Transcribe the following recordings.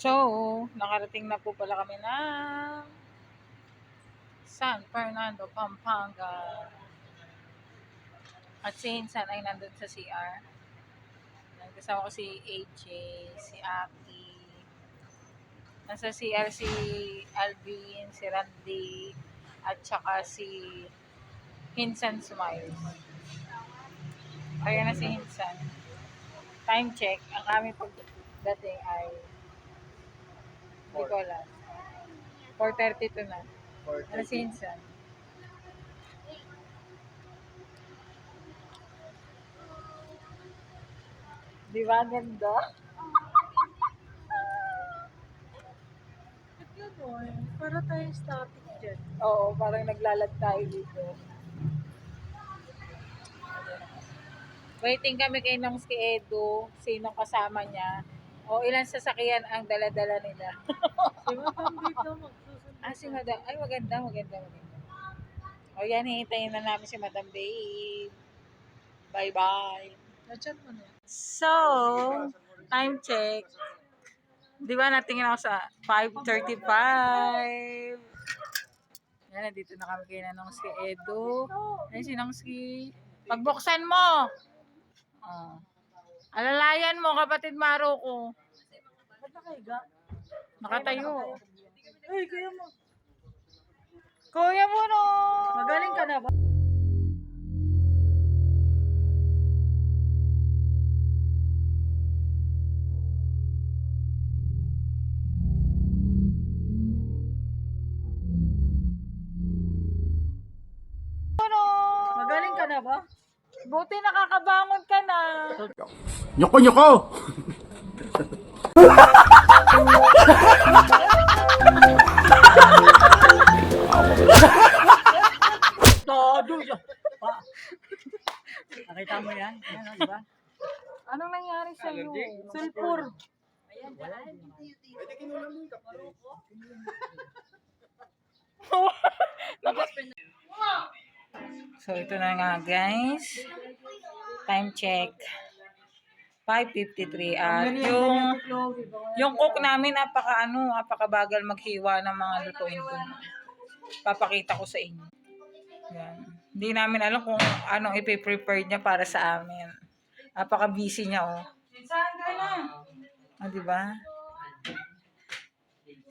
So, nakarating na po pala kami ng San Fernando, Pampanga. At si Hinsan ay nandun sa CR. Kasama ko si AJ, si Aki. Nasa CR si Alvin, si Randy, at saka si Hinsan Smiles. Kaya na si Hinsan. Time check, ang aming pagdating ay hindi ko alam. 4:32 na. Ano si Hinsan? Di ba ganda? Para tayo static dyan. Oo, parang naglalag tayo dito. Waiting kami kay Nongs kay Edo, sinong kasama niya. O ilang sasakyan ang dala-dala nila. Si Madam dito magsusunod. Si Madam. Ay, maganda. O yan, hihintayin na namin si Madam Babe. Bye-bye. Na-chat mo na. So, time check. Di ba natingin ako sa 5:35. Yan, nandito na kami kay Nongs kay Edo. Ay, si Nongs kay... Pagbuksan mo! Oh. Alalayan mo, kapatid Maro ko. Ba't nakahiga? Nakatayo. Ay, kaya mo. Kuya mo no! Magaling ka na ba? Magaling ka na ba? Buti nakakabangon ka na. Nyoko, nyoko! Todo siya. Nakita mo yan? Yan, di ba? Anong nangyari sa iyo? Sulfur. So ito na nga guys. Time check. 5:53 at yung cook namin napakabagal maghiwa ng mga lutuin ko. Papakita ko sa inyo. Yan. Hindi namin alam kung anong ipe-prepare niya para sa amin. Napaka-busy niya Saan ka na? Di ba?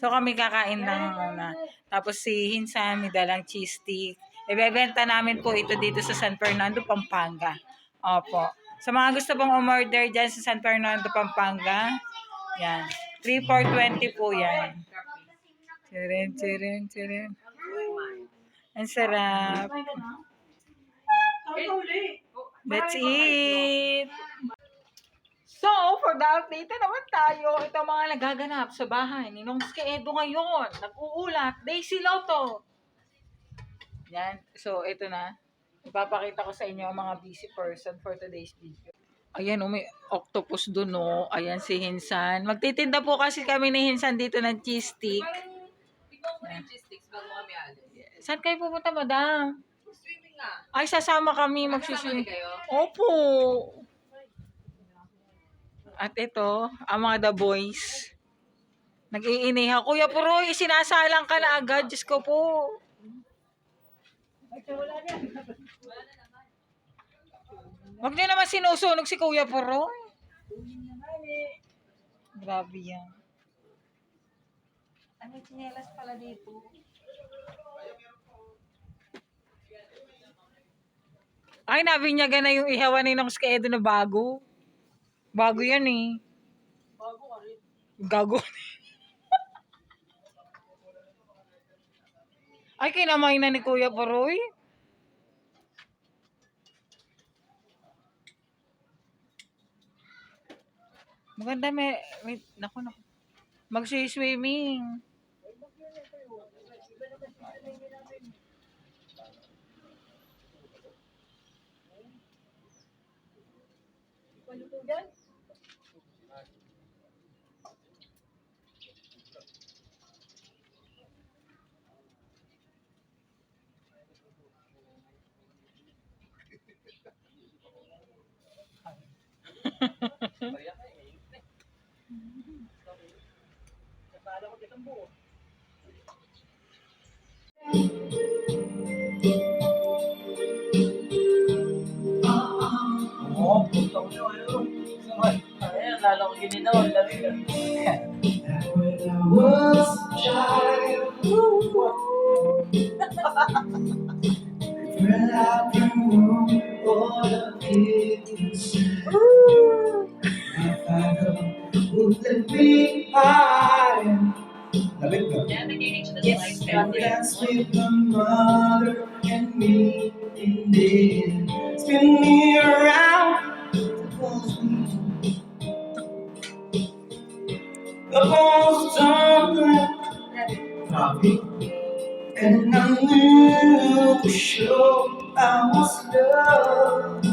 So kami kakain lang muna. Tapos si Hinsan may dalang cheese stick. Ibebenta namin po ito dito sa San Fernando, Pampanga. Opo. Sa mga gusto pong umorder dyan sa San Fernando, Pampanga, yan. 3,420 po yan. Chirin. Ang sarap. That's it. So, for the update naman tayo. Ito mga nagaganap sa bahay ni Nongs kay Edo ngayon. Nag-uulat. Daisy Lotto. Yan. So, ito na. Ipapakita ko sa inyo ang mga busy person for today's video. Ayan, may octopus dun, Ayan si Hinsan. Magtitinda po kasi kami ni Hinsan dito ng cheese stick. Saan kayo pupunta, madam? Swimming nga. Ay, sasama kami magsiswimming. Opo. At ito, ang mga The Boys. Nag-iiniha. Kuya Puroy, sinasalang ka na agad. Diyos ko po. Huwag niyo naman sinusunog si Kuya Puroy. Grabe yan. Ano chinelas pala dito? Ay, nabinyagan na yung ihawan ni Nongs kay Edo na bago. Bago yan eh. Bago ka rin. Gago. Ay, kinamay na ni Kuya Puroy. Maganda naku. Magsi-swimming. Bala ko ditong buo. Oo, putang nyo, ayun. Ayun, lalo ko gininaw, ang lamig ah. When I was a child, when I grew all the things my father would let me hide. Navigating to the Yes, slides grabe. Dance with my mother and me in bed. Spin me around the walls turn coffee. And I knew for sure I was loved.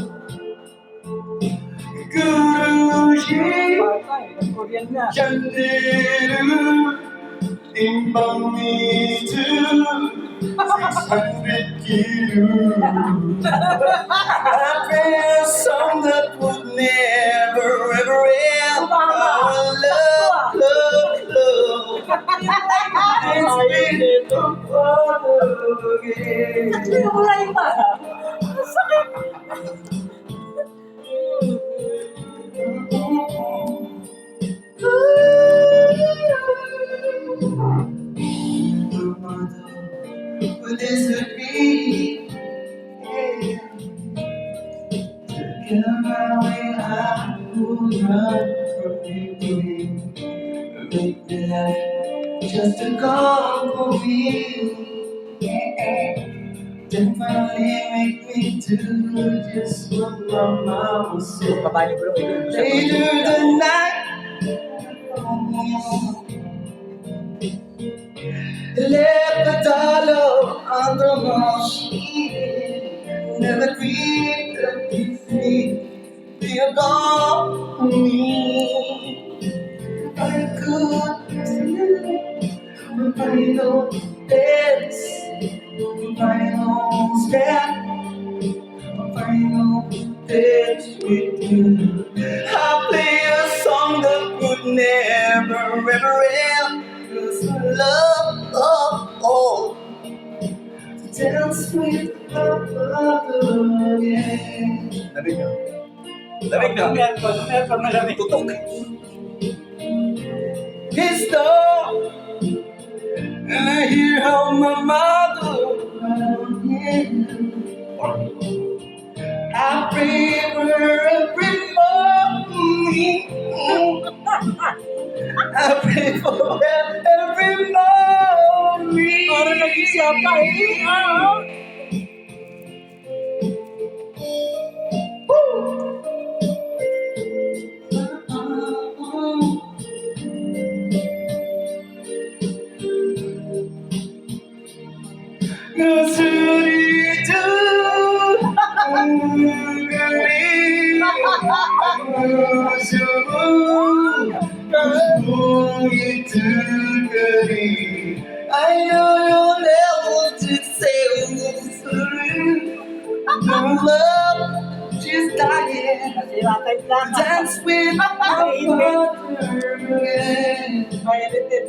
Guruji, Patay, nag-Korean na. Chandiru, timbang me to 600 kilos. I pray a song that would never ever end. Our love, love, love. It's been a father again. Hindi mo na iba. Ang sakit. Will disagree? Yeah. To get my way, I would run from you. Make me life just a call for me. Yeah. Then finally make me do just what my mama said. Babae ko lang ito. Later the night, left the dollar under my sheet. Never dreamed that this would be a gone for me. If I could see the final dance, the final step, the final dance with you. I'll play a song that would never ever end. 'Cause I love all to dance with my brother again. Lamig na. Lamig na. Meron malamig. Tutok. His door, and I hear how my mother I pray for her every morning. I pray for her every morning. Parang naging siya pa eh. Ah. I know you'll never just say no love, she's dying. Nasira lang. Dance with my brother again. Kaya litin.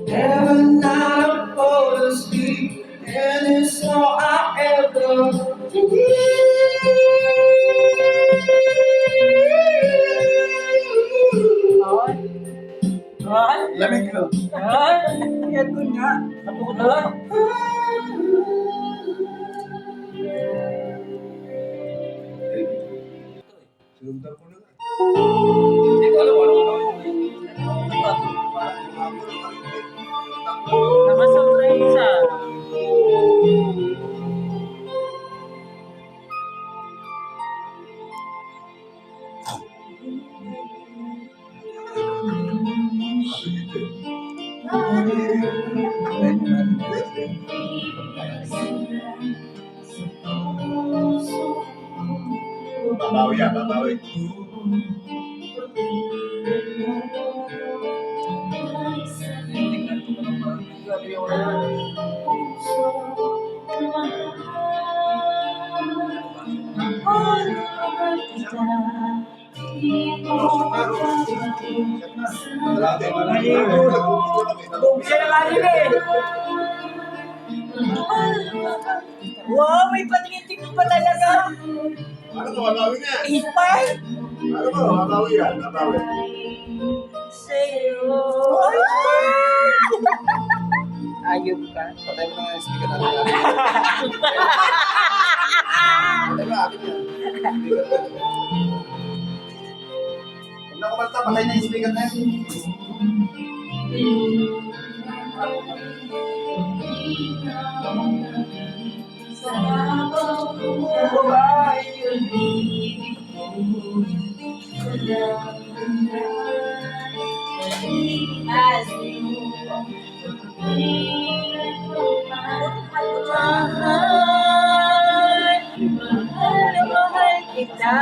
Every night I fall asleep, and it's all I ever need. Ron? Lamig ka. Ron? Yan ko nga. Ron? Sinundan ko na nga. Hindi ko alam ano nakasurpresa. Babawi yan, babawi. Kung siya na kanina eh. Wow, may patingin-tingin pa talaga. Ano ka, mabawi nga. Ispay? Ano ba, mabawi yan, mabawi. Sa'yo. Ayop ka. Patay mo na nga yung speaker natin. Patay mo, akin yan. Speaker natin. Huwag na kumanta, patay na yung speaker natin. Mahal kita.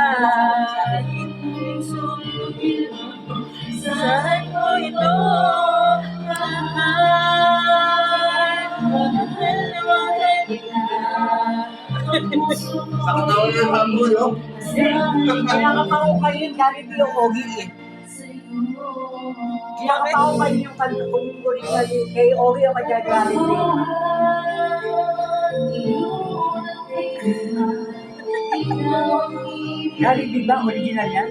Saan ko ito? Mahal kita. Sa katawan niya yung hambo, no? Kinakatawa kayo yung galing yung Ogie eh. Kinakatawa kayo yung kung kay Ogie ang magagaling eh. Galing di ba? Original yan?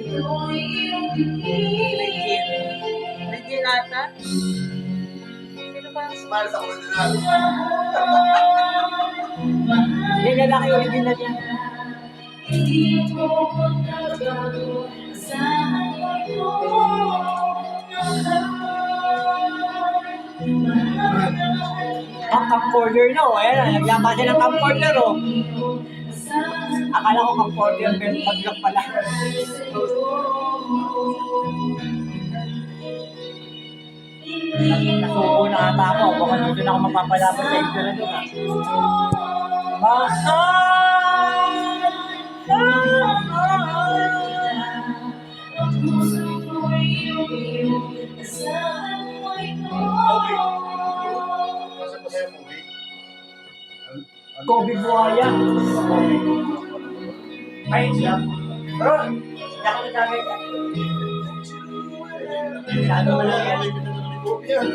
Legit. Legit ata? Sino ba? Smile sa original. Hindi na lang yung original yan. Ang camcorder na oh. Ayan, naglaba siya ng camcorder oh. Akala ko camcorder pero pag-lock pala. Nasubo na ata ako. Baka dito na ako mapapalaban sa intro na doon. Nasaan ba sa'yo, movie? Kobe Buhaya. Ayun siya. Bro, hindi ako nagkagay ka. Ano mo lang yan? Movie yan.